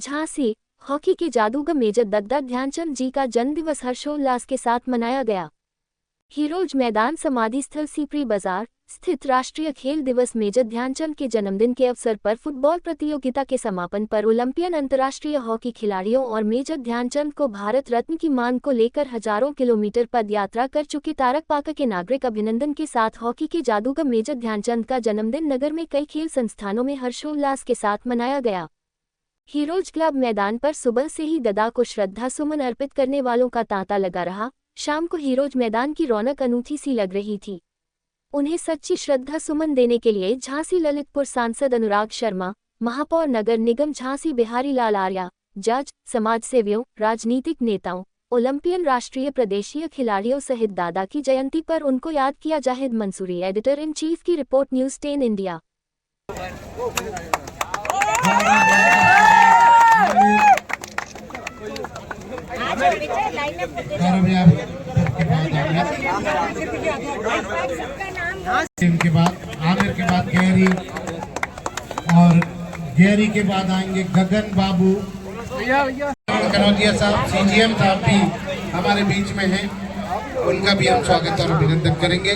Jhansi hockey के जादूगर major दद्दा ध्यानचंद जी का जन्मदिवस हर्षोल्लास के साथ मनाया गया। हीरोज मैदान समाधि स्थल सीपरी बाजार स्थित राष्ट्रीय खेल दिवस मेजर ध्यानचंद के जन्मदिन के अवसर पर फुटबॉल प्रतियोगिता के समापन पर ओलंपियन अंतर्राष्ट्रीय हॉकी खिलाड़ियों और मेजर ध्यानचंद को भारत रत्न की मांग को लेकर हजारों किलोमीटर पद यात्रा कर चुके तारकपाका के नागरिक अभिनंदन के साथ हॉकी के जादूगर मेजर ध्यानचंद का जन्मदिन नगर में कई खेल संस्थानों में हर्षोल्लास के साथ मनाया गया। हीरोज क्लब मैदान पर सुबह से ही दद्दा को श्रद्धा सुमन अर्पित करने वालों का तांता लगा रहा। शाम को हीरोज मैदान की रौनक अनूठी सी लग रही थी। उन्हें सच्ची श्रद्धा सुमन देने के लिए झांसी ललितपुर सांसद अनुराग शर्मा, महापौर नगर निगम झांसी बिहारी लाल आर्या, जज, समाजसेवियों, राजनीतिक नेताओं, ओलंपियन राष्ट्रीय प्रदेशीय खिलाड़ियों सहित दादा की जयंती पर उनको याद किया। Zahid Mansoori, editor in chief की रिपोर्ट, न्यूज़ 10 इंडिया। इनके बाद आमिर के बाद गैरी और गैरी के बाद आएंगे गगन बाबू। कनौजिया साहब, सीजीएम साहब भी हमारे बीच में हैं, उनका भी हम स्वागत और अभिनंदन करेंगे।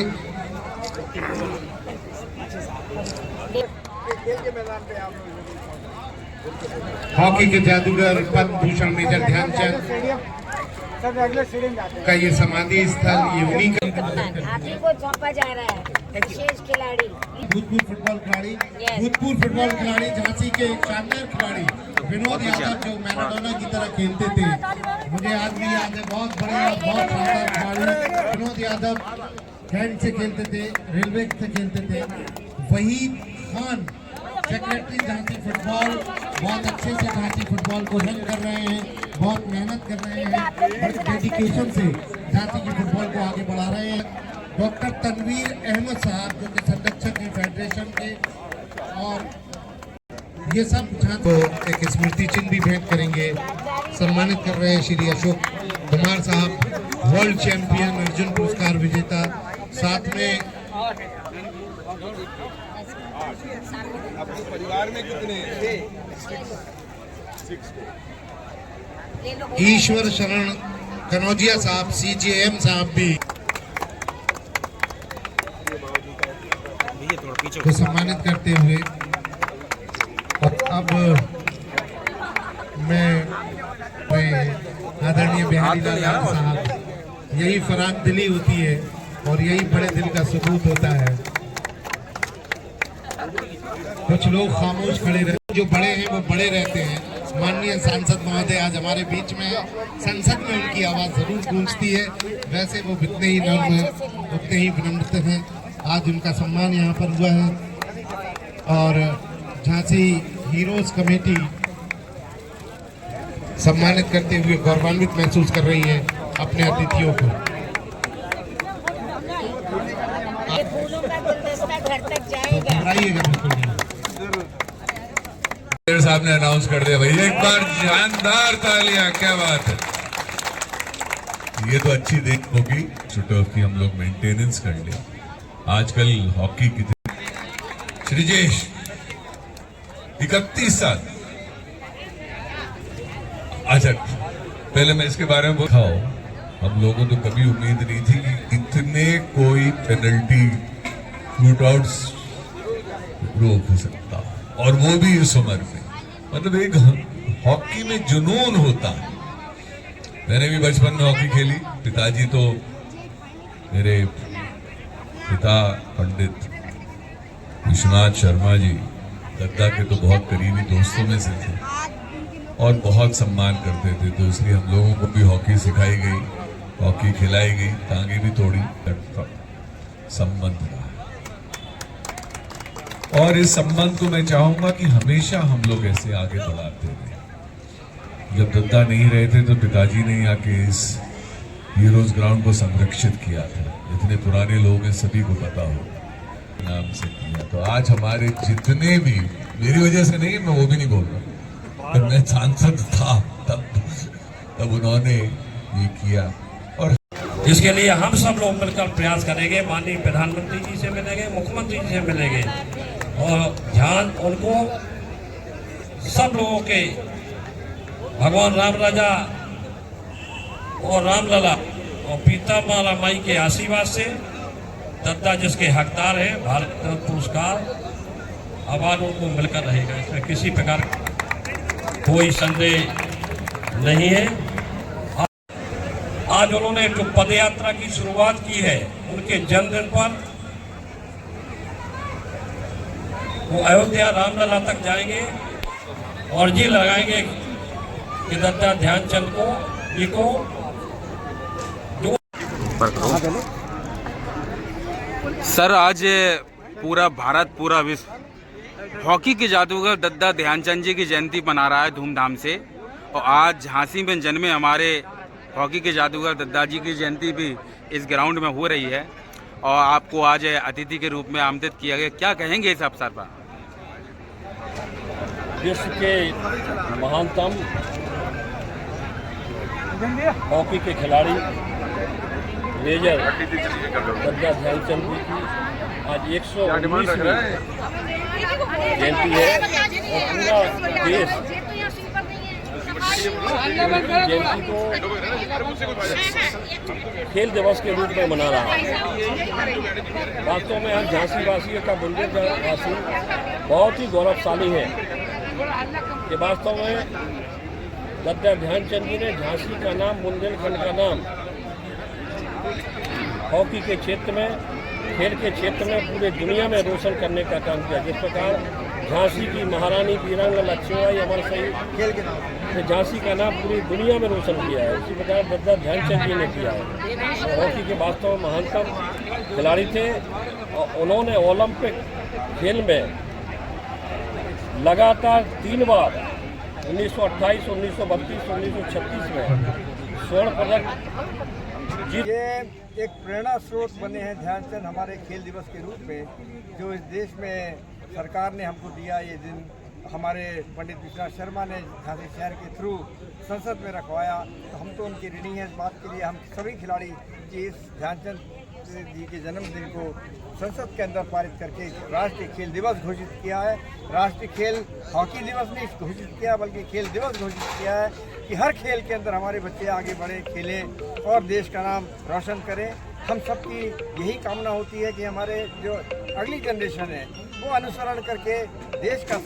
हॉकी के जादूगर पद्म भूषण मेजर ध्यानचंद का ये समाधि स्थल यूनिक आप ही को सौंपा जा रहा है। विशेष खिलाड़ी, भूतपूर्व फुटबॉल खिलाड़ी झांसी के शानदार खिलाड़ी विनोद यादव, जो मैराडोना की तरह खेलते थे। मुझे आज भी याद है, बहुत बढ़िया, बहुत शानदार खिलाड़ी विनोद यादव कैंट से खेलते थे, रेलवे से खेलते थे। वहीद खान सेक्रेटरी झांसी फुटबॉल, बहुत अच्छे से झांसी फुटबॉल को रन कर रहे हैं, बहुत मेहनत कर रहे हैं, बड़े डेडिकेशन से झांसी की फुटबॉल को आगे बढ़ा रहे हैं। डॉक्टर तनवीर अहमद साहब, जो कि संरक्षक हैं फेडरेशन के, और ये सब झांसी को एक स्मृति चिन्ह भी भेंट करेंगे। सम्मानित कर रहे हैं श्री अशोक कुमार साहब, वर्ल्ड चैंपियन, अर्जुन पुरस्कार विजेता। साथ में आपके परिवार में कितने? ईश्वर शरण कनौजिया साहब, सीजीएम साहब भी को सम्मानित करते हुए, और अब मैं आदरणीय बिहारी लाल साहब, यही फराग दिली होती है और यही बड़े दिल का सबूत होता है। कुछ लोग खामोश खड़े रहते, जो बड़े हैं वो बड़े रहते हैं। माननीय सांसद महोदय आज हमारे बीच में है, संसद में उनकी आवाज जरूर गूंजती है। वैसे वो उतने ही नम्र हैं, उतने ही विनम्र हैं। आज उनका सम्मान यहाँ पर हुआ है और झांसी हीरोज कमेटी सम्मानित करते हुए गौरवान्वित महसूस कर रही है अपने अतिथियों को। साहब ने अनाउंस कर दिया भाई, एक बार जानदार तालियां, क्या बात है। ये तो अच्छी देख होगी की हम लोग मेंटेनेंस कर ले। आजकल हॉकी की श्रीजेश 31 साल। अच्छा, पहले मैं इसके बारे में बताऊं, हम लोगों को कभी उम्मीद नहीं थी कि इतने कोई पेनल्टी शूटआउट्स रोक सकता, और वो भी इस उम्र में। मतलब एक हॉकी में जुनून होता है। मैंने भी बचपन में हॉकी खेली। पिताजी तो मेरे पिता पंडित विश्वनाथ शर्मा जी दद्दा के तो बहुत करीबी दोस्तों में से थे और बहुत सम्मान करते थे, तो इसलिए हम लोगों को भी हॉकी सिखाई गई, हॉकी खिलाई गई, टांगे भी तोड़ी, संबंध रहा। और इस संबंध को मैं चाहूंगा कि हमेशा हम लोग ऐसे आगे बढ़ाते रहे। जब दद्दा नहीं रहे थे तो पिताजी ने आके इस हीरोज ग्राउंड को संरक्षित किया था। जितने पुराने लोग हैं सभी को पता हो नाम से किया। तो आज हमारे जितने भी, मेरी वजह से नहीं, मैं वो भी नहीं बोल रहा, पर मैं सांसद था तब उन्होंने ये किया। और इसके लिए हम सब लोग मिलकर प्रयास करेंगे। माननीय प्रधानमंत्री जी से मिलेंगे, मुख्यमंत्री जी से मिलेंगे और ध्यान उनको सब लोगों के भगवान राम राजा और रामलला और पीता माला माई के आशीर्वाद से दद्दा जिसके हकदार हैं भारत रत्न पुरस्कार अवार्ड उनको मिलकर रहेगा, इसमें किसी प्रकार कोई संदेह नहीं है। आज उन्होंने जो पदयात्रा की शुरुआत की है उनके जन्मदिन पर वो अयोध्या रामलला तक जाएंगे और जी लगाएंगे कि दद्दा ध्यानचंद को जी को सर, आज पूरा भारत, पूरा विश्व हॉकी के जादूगर दद्दा ध्यानचंद जी की जयंती मना रहा है धूमधाम से। और आज झांसी में जन्मे हमारे हॉकी के जादूगर दद्दा जी की जयंती भी इस ग्राउंड में हो रही है और आपको आज अतिथि के रूप में आमंत्रित किया गया। क्या कहेंगे इस अवसर पर? विश्व के महानतम हॉकी के खिलाड़ी मेजर दद्दा ध्यानचंद जी की आज 119वीं जयंती है और पूरा देश जयंती को खेल दिवस के रूप में मना रहा है। वास्तव में हम झांसी वासियों का बुंदेलखंड वासी बहुत ही गौरवशाली है कि वास्तव में दद्दा ध्यानचंद जी ने झांसी का नाम, बुंदेलखंड का नाम हॉकी के क्षेत्र में, खेल के क्षेत्र में पूरे दुनिया में रोशन करने का काम किया। जिस प्रकार झांसी की महारानी वीरांगना लक्ष्मीबाई अमर शहीद खेल के झांसी का नाम पूरी दुनिया में रोशन किया है, इसी प्रकार दद्दा ध्यानचंद जी ने किया है। हॉकी के वास्तव में महानतम खिलाड़ी थे और उन्होंने ओलंपिक खेल में लगातार 3 बार 1928, 1932, 1936 में स्वर्ण पदक जीत। ये एक प्रेरणा स्रोत बने हैं ध्यानचंद हमारे खेल दिवस के रूप में, जो इस देश में सरकार ने हमको दिया। ये दिन हमारे पंडित विश्वनाथ शर्मा ने झांसी शहर के थ्रू संसद में रखवाया, तो हम तो उनकी ऋणी हैं इस बात के लिए। हम सभी खिलाड़ी की इस ध्यानचंद जी के जन्मदिन को संसद के अंदर पारित करके राष्ट्रीय खेल दिवस घोषित किया है। राष्ट्रीय खेल हॉकी दिवस नहीं घोषित किया बल्कि खेल दिवस घोषित किया है कि हर खेल के अंदर हमारे बच्चे आगे बढ़े, खेलें और देश का नाम रोशन करें। हम सबकी यही कामना होती है कि हमारे जो अगली जनरेशन है वो अनुसरण करके देश का